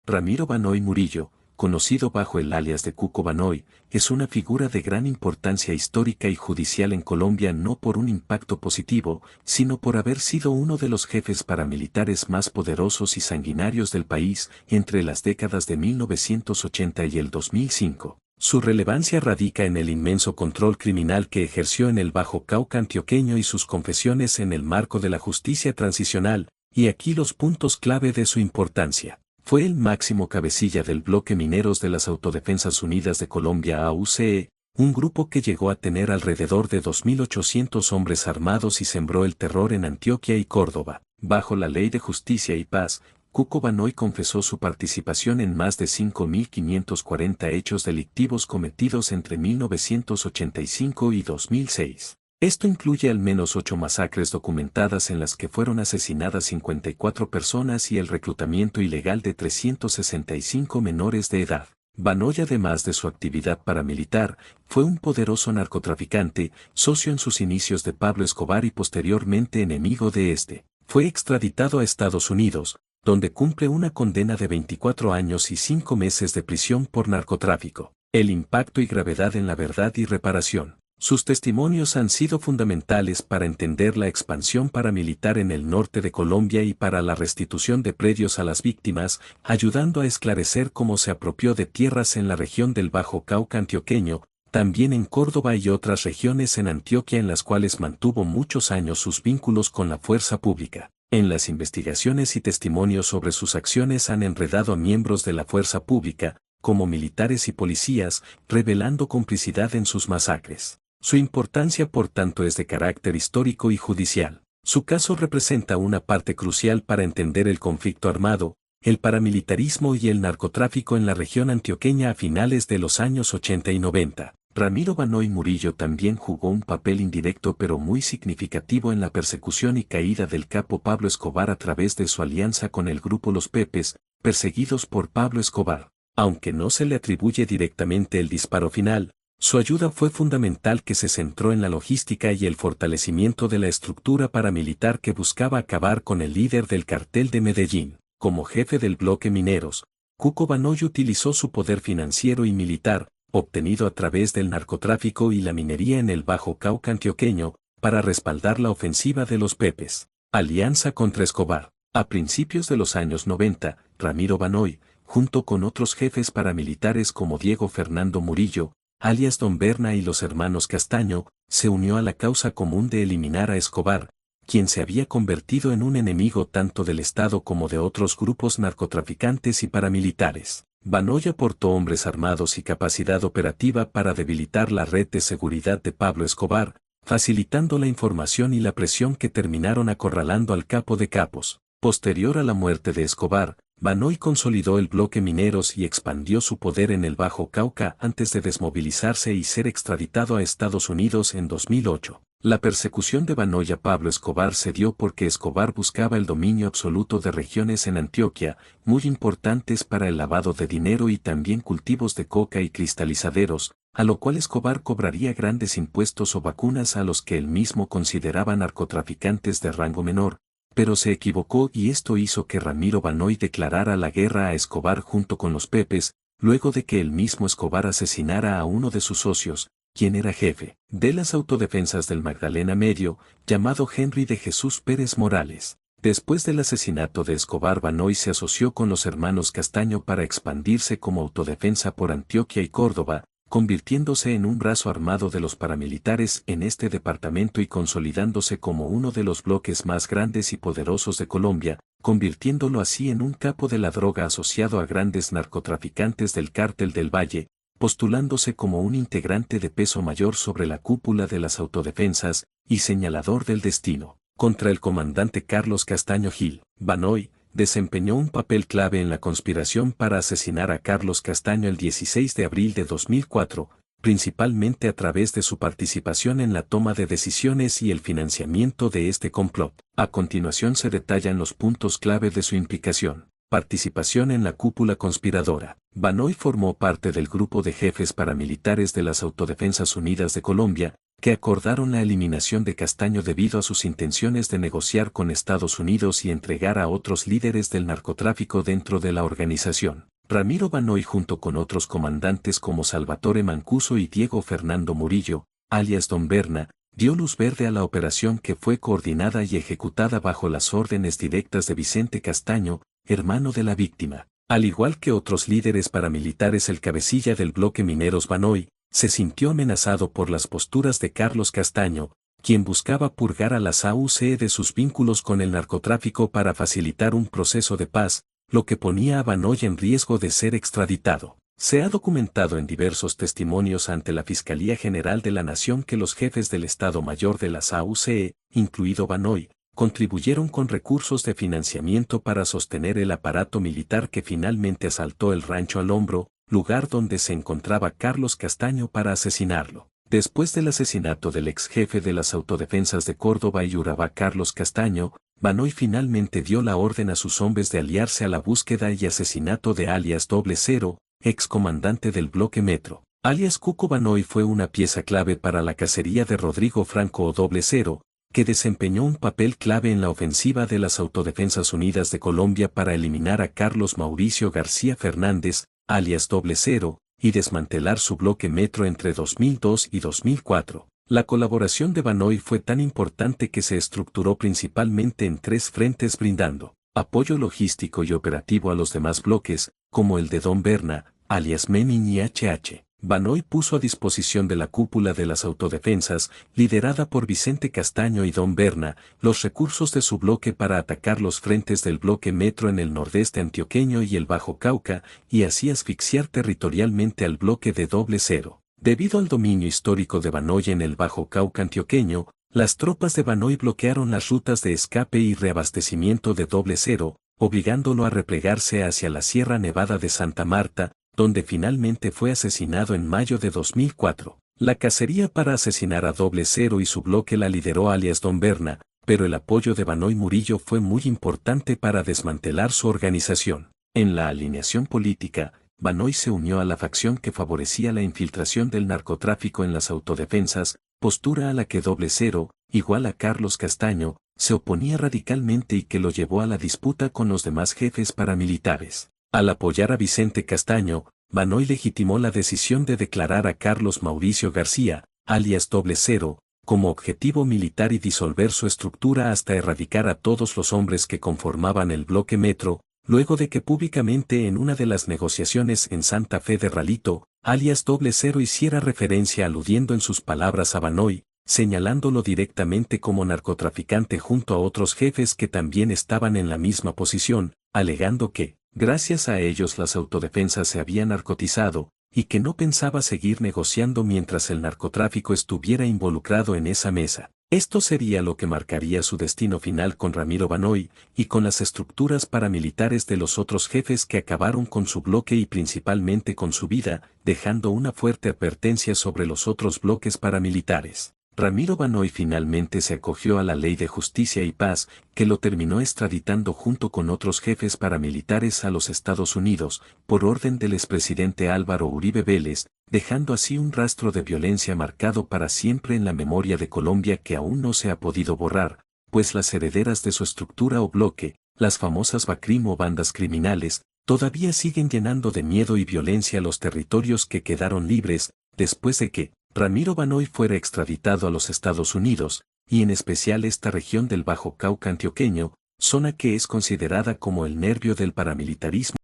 Ramiro Banoy Murillo, conocido bajo el alias de Cuco Banoy, es una figura de gran importancia histórica y judicial en Colombia no por un impacto positivo, sino por haber sido uno de los jefes paramilitares más poderosos y sanguinarios del país entre las décadas de 1980 y el 2005. Su relevancia radica en el inmenso control criminal que ejerció en el Bajo Cauca antioqueño y sus confesiones en el marco de la justicia transicional, y aquí los puntos clave de su importancia. Fue el máximo cabecilla del bloque Mineros de las Autodefensas Unidas de Colombia AUCE, un grupo que llegó a tener alrededor de 2.800 hombres armados y sembró el terror en Antioquia y Córdoba. Bajo la Ley de Justicia y Paz, Cuco Banoy confesó su participación en más de 5.540 hechos delictivos cometidos entre 1985 y 2006. Esto incluye al menos 8 masacres documentadas en las que fueron asesinadas 54 personas y el reclutamiento ilegal de 365 menores de edad. Banoy, además de su actividad paramilitar, fue un poderoso narcotraficante, socio en sus inicios de Pablo Escobar y posteriormente enemigo de este. Fue extraditado a Estados Unidos, donde cumple una condena de 24 años y 5 meses de prisión por narcotráfico. El impacto y gravedad en la verdad y reparación. Sus testimonios han sido fundamentales para entender la expansión paramilitar en el norte de Colombia y para la restitución de predios a las víctimas, ayudando a esclarecer cómo se apropió de tierras en la región del Bajo Cauca antioqueño, también en Córdoba y otras regiones en Antioquia en las cuales mantuvo muchos años sus vínculos con la fuerza pública. En las investigaciones y testimonios sobre sus acciones han enredado a miembros de la fuerza pública, como militares y policías, revelando complicidad en sus masacres. Su importancia, por tanto, es de carácter histórico y judicial. Su caso representa una parte crucial para entender el conflicto armado, el paramilitarismo y el narcotráfico en la región antioqueña a finales de los años 80 y 90. Ramiro Banoy Murillo también jugó un papel indirecto pero muy significativo en la persecución y caída del capo Pablo Escobar a través de su alianza con el grupo Los Pepes, perseguidos por Pablo Escobar. Aunque no se le atribuye directamente el disparo final, su ayuda fue fundamental, que se centró en la logística y el fortalecimiento de la estructura paramilitar que buscaba acabar con el líder del cartel de Medellín. Como jefe del bloque Mineros, Cuco Banoy utilizó su poder financiero y militar, obtenido a través del narcotráfico y la minería en el Bajo Cauca antioqueño, para respaldar la ofensiva de los Pepes. Alianza contra Escobar. A principios de los años 90, Ramiro Banoy, junto con otros jefes paramilitares como Diego Fernando Murillo, alias Don Berna, y los hermanos Castaño, se unió a la causa común de eliminar a Escobar, quien se había convertido en un enemigo tanto del Estado como de otros grupos narcotraficantes y paramilitares. Banoy aportó hombres armados y capacidad operativa para debilitar la red de seguridad de Pablo Escobar, facilitando la información y la presión que terminaron acorralando al capo de capos. Posterior a la muerte de Escobar, Banoy consolidó el bloque Mineros y expandió su poder en el Bajo Cauca antes de desmovilizarse y ser extraditado a Estados Unidos en 2008. La persecución de Banoy a Pablo Escobar se dio porque Escobar buscaba el dominio absoluto de regiones en Antioquia, muy importantes para el lavado de dinero y también cultivos de coca y cristalizaderos, a lo cual Escobar cobraría grandes impuestos o vacunas a los que él mismo consideraba narcotraficantes de rango menor. Pero se equivocó y esto hizo que Ramiro Banoy declarara la guerra a Escobar junto con los Pepes, luego de que el mismo Escobar asesinara a uno de sus socios, quien era jefe de las autodefensas del Magdalena Medio, llamado Henry de Jesús Pérez Morales. Después del asesinato de Escobar, Banoy se asoció con los hermanos Castaño para expandirse como autodefensa por Antioquia y Córdoba, convirtiéndose en un brazo armado de los paramilitares en este departamento y consolidándose como uno de los bloques más grandes y poderosos de Colombia, convirtiéndolo así en un capo de la droga asociado a grandes narcotraficantes del Cártel del Valle, postulándose como un integrante de peso mayor sobre la cúpula de las autodefensas y señalador del destino. Contra el comandante Carlos Castaño Gil, Banoy desempeñó un papel clave en la conspiración para asesinar a Carlos Castaño el 16 de abril de 2004, principalmente a través de su participación en la toma de decisiones y el financiamiento de este complot. A continuación se detallan los puntos clave de su implicación. Participación en la cúpula conspiradora. Banoy formó parte del grupo de jefes paramilitares de las Autodefensas Unidas de Colombia, que acordaron la eliminación de Castaño debido a sus intenciones de negociar con Estados Unidos y entregar a otros líderes del narcotráfico dentro de la organización. Ramiro Banoy junto con otros comandantes como Salvatore Mancuso y Diego Fernando Murillo, alias Don Berna, dio luz verde a la operación que fue coordinada y ejecutada bajo las órdenes directas de Vicente Castaño, hermano de la víctima. Al igual que otros líderes paramilitares, el cabecilla del bloque Mineros Banoy se sintió amenazado por las posturas de Carlos Castaño, quien buscaba purgar a las AUC de sus vínculos con el narcotráfico para facilitar un proceso de paz, lo que ponía a Banoy en riesgo de ser extraditado. Se ha documentado en diversos testimonios ante la Fiscalía General de la Nación que los jefes del Estado Mayor de las AUC, incluido Banoy, contribuyeron con recursos de financiamiento para sostener el aparato militar que finalmente asaltó el Rancho al Hombro, lugar donde se encontraba Carlos Castaño, para asesinarlo. Después del asesinato del ex jefe de las autodefensas de Córdoba y Urabá, Carlos Castaño, Banoy finalmente dio la orden a sus hombres de aliarse a la búsqueda y asesinato de alias 00, ex comandante del bloque Metro. Alias Cuco Banoy fue una pieza clave para la cacería de Rodrigo Franco o 00, que desempeñó un papel clave en la ofensiva de las Autodefensas Unidas de Colombia para eliminar a Carlos Mauricio García Fernández, alias 00, y desmantelar su bloque Metro entre 2002 y 2004. La colaboración de Banoy fue tan importante que se estructuró principalmente en 3 frentes, brindando apoyo logístico y operativo a los demás bloques, como el de Don Berna, alias Menin y HH. Banoy puso a disposición de la cúpula de las autodefensas, liderada por Vicente Castaño y Don Berna, los recursos de su bloque para atacar los frentes del bloque Metro en el nordeste antioqueño y el Bajo Cauca, y así asfixiar territorialmente al bloque de 00. Debido al dominio histórico de Banoy en el Bajo Cauca antioqueño, las tropas de Banoy bloquearon las rutas de escape y reabastecimiento de 00, obligándolo a replegarse hacia la Sierra Nevada de Santa Marta, donde finalmente fue asesinado en mayo de 2004. La cacería para asesinar a 00 y su bloque la lideró alias Don Berna, pero el apoyo de Banoy Murillo fue muy importante para desmantelar su organización. En la alineación política, Banoy se unió a la facción que favorecía la infiltración del narcotráfico en las autodefensas, postura a la que 00, igual a Carlos Castaño, se oponía radicalmente y que lo llevó a la disputa con los demás jefes paramilitares. Al apoyar a Vicente Castaño, Banoy legitimó la decisión de declarar a Carlos Mauricio García, alias 00, como objetivo militar y disolver su estructura hasta erradicar a todos los hombres que conformaban el bloque Metro, luego de que públicamente en una de las negociaciones en Santa Fe de Ralito, alias 00 hiciera referencia aludiendo en sus palabras a Banoy, señalándolo directamente como narcotraficante junto a otros jefes que también estaban en la misma posición, alegando que, gracias a ellos las autodefensas se habían narcotizado, y que no pensaba seguir negociando mientras el narcotráfico estuviera involucrado en esa mesa. Esto sería lo que marcaría su destino final con Ramiro Banoy, y con las estructuras paramilitares de los otros jefes que acabaron con su bloque y principalmente con su vida, dejando una fuerte advertencia sobre los otros bloques paramilitares. Ramiro Banoy finalmente se acogió a la Ley de Justicia y Paz, que lo terminó extraditando junto con otros jefes paramilitares a los Estados Unidos, por orden del expresidente Álvaro Uribe Vélez, dejando así un rastro de violencia marcado para siempre en la memoria de Colombia que aún no se ha podido borrar, pues las herederas de su estructura o bloque, las famosas BACRIM o bandas criminales, todavía siguen llenando de miedo y violencia los territorios que quedaron libres, después de que Ramiro Banoy fuera extraditado a los Estados Unidos, y en especial esta región del Bajo Cauca antioqueño, zona que es considerada como el nervio del paramilitarismo